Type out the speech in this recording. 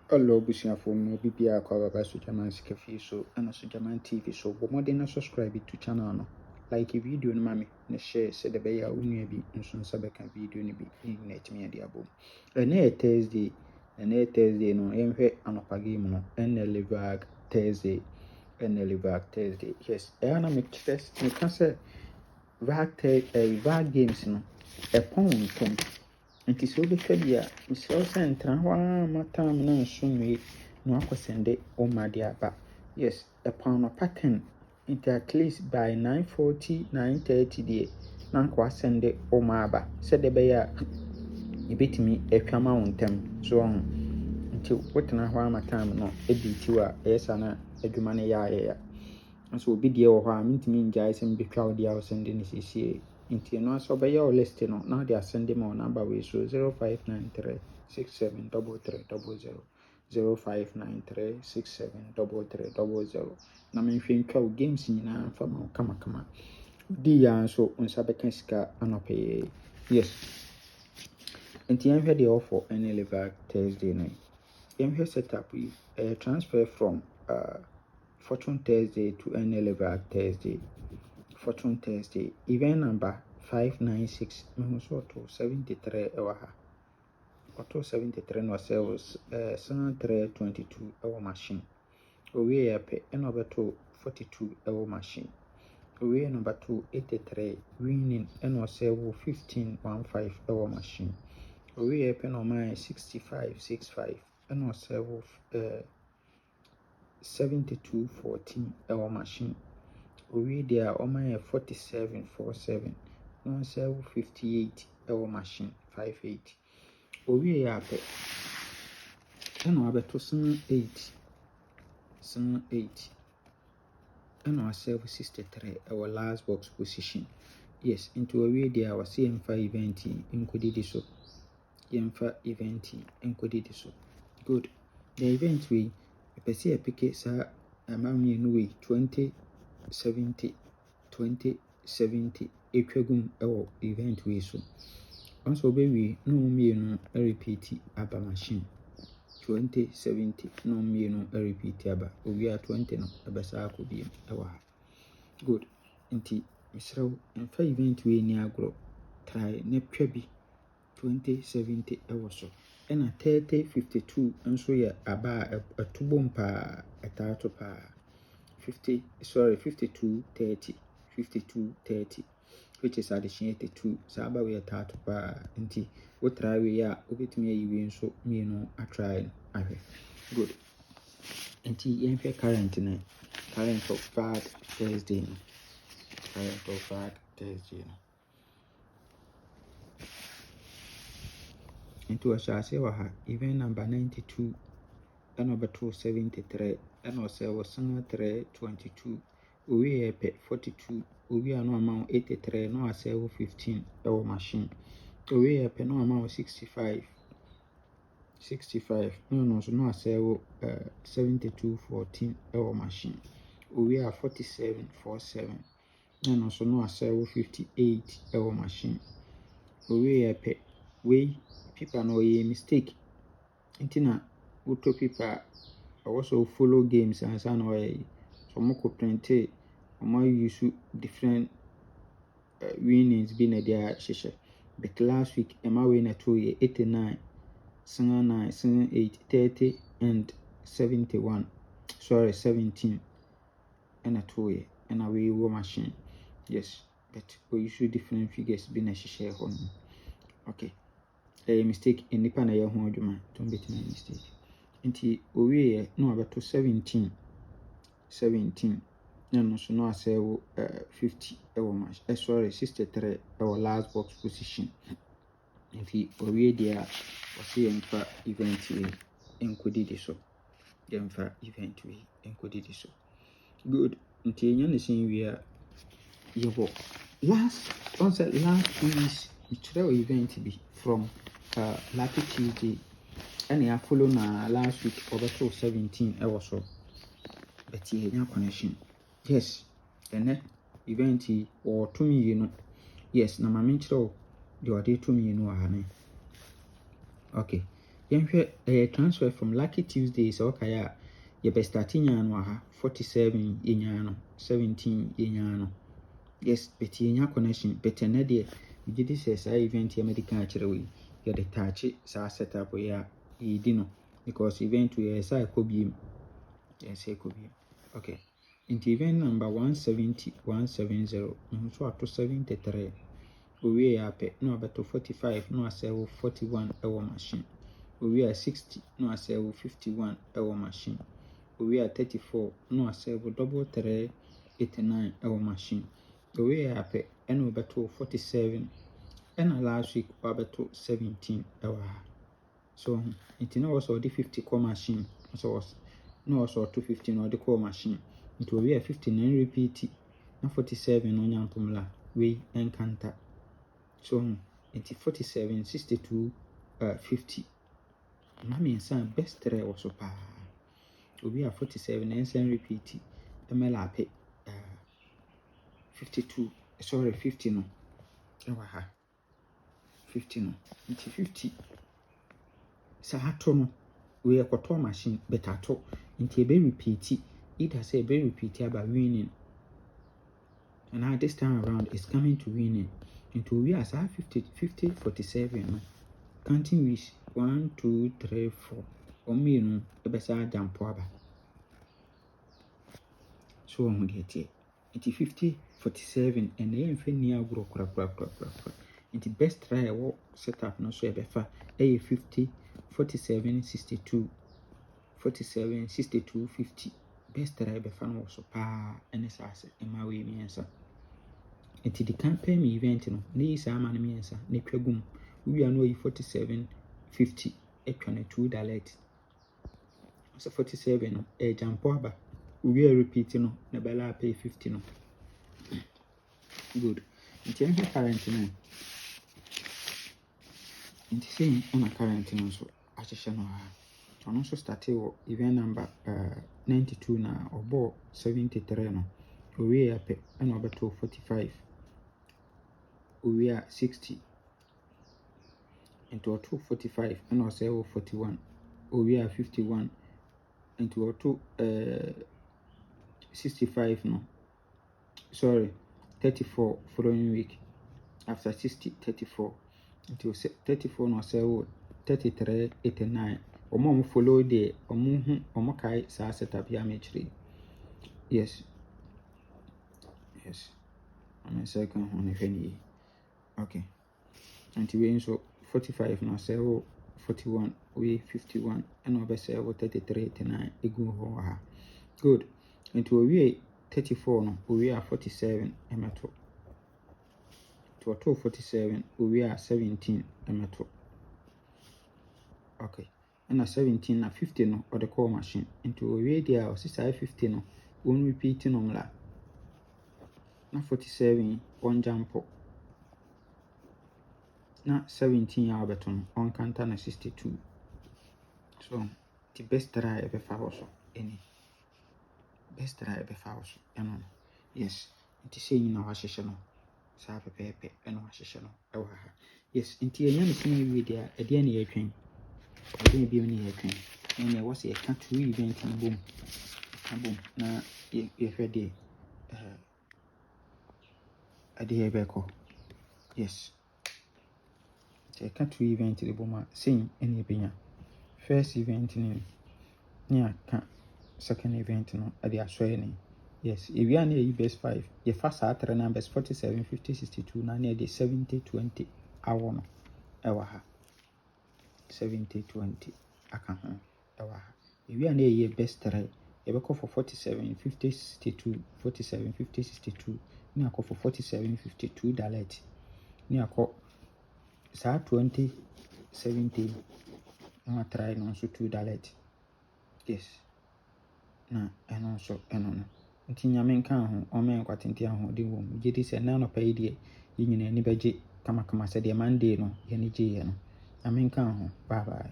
Hello, busuafo no bibia kwa baba Sujaman Sikafi so ana Sujaman TV so bomode na subscribe to channel no like video no mami na share se de be ya unua bi nso nsa beka video ni bi na etimi ade abom. Na Thursday no enhwe anopa game no na Liverpool Thursday yes na me ka se VAR games no epon ntom nti sɛ wobɛtwa bi a mesrɛ wo sɛ ntena hɔ a ma time no nso nwie na wakɔsɛnde wo ma de aba. Yes, ɛpɔn anɔpa 10 nti at least by 9:40 9:30 deɛ na nka wasɛnde wo ma aba sɛdeɛ ɛbɛyɛ a yɛbɛtumi atwa ma wo ntɛm so ɔho nti wotena hɔ ama time no ɛdi ti a ɛyɛ saa na adwuma no yɛ ayɛya nso obi deɛ wɔ hɔ a mentumi ngyae sɛ mbɛtwa wo deɛ a wosɛnde no siesie nti no aso ɔbɛyɛ wo list no na de asɛnde ma wo number wei so 0593 673300 0593673300 na menhwɛ ntwa wo games nyinaa mfa ma wo kamakama di ya nso nsa bɛka sika anɔpɛ. Yes, nti yɛnhwɛ deɛ ɔfɔ ne Liverpool Thursday no yɛnhwɛ setup yi transfer from Fortune Thursday to Liverpool Thursday. Fortune Thursday event number 596 mehu so ɔto 73 ɛwɔ ha ɔto 73 na ɔsɛ was 322 ɛwɔ machine owie yɛ pɛ ɛna ɔbɛto 42 ɛwɔ machine owie number 2 83 winning ɛna ɔsɛ wo 1515 ɛwɔ machine owie yɛ pɛ na ɔma 6565 ɛna ɔsɛ wo 7214 ɛwɔ machine owie deɛ a ɔma yɛ 4747 na ɔsɛ wo 58 ɛwɔ machine 58 owie yɛ apɛ ɛna wabɛto sen 8 ɛna ɔsɛ wo 63 ɛwɔ last box position. Yes, nti owie deɛ a wɔsɛ yɛmfa event yi nkɔdidi so good. The event wei ɛpɛ sɛ yɛpeke saa ɛma mmienu wei 2070 ɛtwa gum ɛwɔ event wei so once wobɛwie na wɔn mmienu repeat aba machine 2070 na wɔn mmienu repeat aba owie a 20 no ɛbɛsa akɔ bio ɛwɔ ha good. Nti mesrɛ wo mfa event wei ni agorɔ try na twa bi 2070 ɛwɔ so ɛna 3052 nso yɛ aba a ɛto bom paa ɛtaa to paa 5230 which is addition 82 saa aba wei ɛtaa to paa nti wo try wei a wobɛtumi ayi wei nso mmienu atry no ahwɛ good. Nti yɛnhwɛ current of VAR Thursday no nti wɔhyɛ ase wɔ ha event number 92 ɛna ɔbɛto 73 ɛna ɔsɛ wɔ sen 322 owie yɛ pɛ 42 owie a na ɔma wo 83 na ɔsɛ wɔ 15 ɛwɔ machine owie yɛ pɛ na ɔma wo 65 na ɔno nso na ɔsɛ wɔ 7214 ɛwɔ machine owie a 4747 na ɔno nso na ɔsɛ wɔ 58 ɛwɔ machine owie yɛ pɛ wei pipa na ɔyɛ mistake nti na wotɔ pipa a ɛwɔ sɛ follow games ansa na ɔyɛ so ɔmo printe ɔmo use different winnings bi na de ahyehyɛ but last week ɛma wei na to yɛ 89 sen 9 sen 8 30 and 17 ɛna to yɛ ɛna wei wɔ machine. Yes, but we use different figures bi na hyehyɛ hɔ no okay mistake nipa na yɛ ho adwuma don't bet me mistake nti owie yɛ na wabɛto 17 na no so na asɛ wo 50 ɛwɔ machine 63 ɛwɔ last box position nti owie deɛ a wɔsɛ yɛmfa event wei nkɔdidi so good. Nti yɛnya ne sen wie a yɛwɔ last 2 weeks mekyerɛ event bi from Lucky Tuesday ɛna yɛafollow na last week ɔbɛto 17 ɛwɔ so but yɛnya connection. Yes, ɛnɛ event yi ɔwɔ to mmienu. Yes, na ma menkyerɛ wo deɛ ɔde to mmienu wɔ ha ne okay yɛnhwɛ transfer from Lucky Tuesday sɛ ɔkaeɛ a yɛbɛstarte nyaa no aha 47 yɛnyaa no 17 yɛnyaa no yes but yɛnya connection but ɛnɛ deɛ megye di sɛ saa event yɛ mede ka akyerɛ wo yi yɛde taakye saa setup yi a yɛdi no because event yɛ sɛ ɛkɔ biem okay nti event number 170 170 nso ato 73 owie apɛ na wabɛto 45 na wasɛwo 41 ɛwɔ machine owie 60 na wasɛwo 51 ɛwɔ machine owie 34 na wasɛwo double 389 ɛwɔ machine owie apɛ ɛna wabɛto 47 ɛna last week wabɛto 17 ɛwɔ ha so nti na wɔsɔ ɔde 50 kɔ machine na wɔsɔ ɔto 50 na ɔde kɔ machine nti owie 59 repeat na 47 no nya mpomla wei ɛnkanta so nti 47 62 50 na mmiɛnsa best 3 wɔ so paa owie 47 na ɛnsan repeat ɛmɛla apɛ 52 sorry 50 no ɛwɔ ha 50 no nti 50 sɛ ato no wei ɛkɔtɔ machine but ato nti ebe repeat either say ebe repeat about winning and now this time around it's coming to winning into we as 50 47 no counting with 1 2 3 4 or me no ebesa jump aba so on get it 50 47 and then fe ni agro kura into best try wo setup no so ebefa 50 47 62 47 62 50 best try ebefa no so pa ene sase ema we miensa nti the campaign event no na yi saa ma no miensa na twagum we are no 47 50 etwa na $2 so 47 no jump aba we are repeat no na bela pay 50 no good nti en current no nti say on current no so ahyehye no ha ono so start event number 92 na obo 73 no we ape na obeto 45 we are 60 into 245 and also 41 we are 51 into 65 no sorry 34 following week after 60 34 into 34 no say 33 89 omo follow the omo kai sa setup ya mechiri yes I'm second one if any okay until we so 45 no say 41 we 51 and over say 33 89 egu ho ha good into we 34 no we are 47 emeto to 47 we are 17 emeto okay and 17 na 50 no or the call machine into we there or 50 no one repeat no mla na 47 one jump na 17 ya beton on kanta na 62 so the best try ever also any best try ever also yes nti say na wahyehyɛ no saa pepepe ɛna wahyehyɛ no ɛwɔ ha yes nti enya no sini wie dia ɛde na yɛtwen ɛde bi ne yɛtwen na ɛwɔ sɛ yɛka to event no bom na yɛhwɛ de ɛde yɛbɛkɔ yes yɛka to event no bom a same ɛne yɛbɛnya first event no ne aka second event no ɛde asɔre ne yes if you are near best 5 your first three numbers 47 50 62 na near the 70 20 hour no ewa ha 70 20 aka ho ewa ha if you are near best 3 you be call for 47 50 62 47 50 62 ni akọ for 47 52 $, ni akọ saa 20 70 na try no so $2 yes na eno so eno no nti nyame nka ho ɔmɛn kwatenti ahode wɔ mu gye di sɛ na no pɛi deɛ yɛnyina ni bɛgye kama sɛ deɛ Monday no yɛne gye yɛ no nyame nka ho bye bye.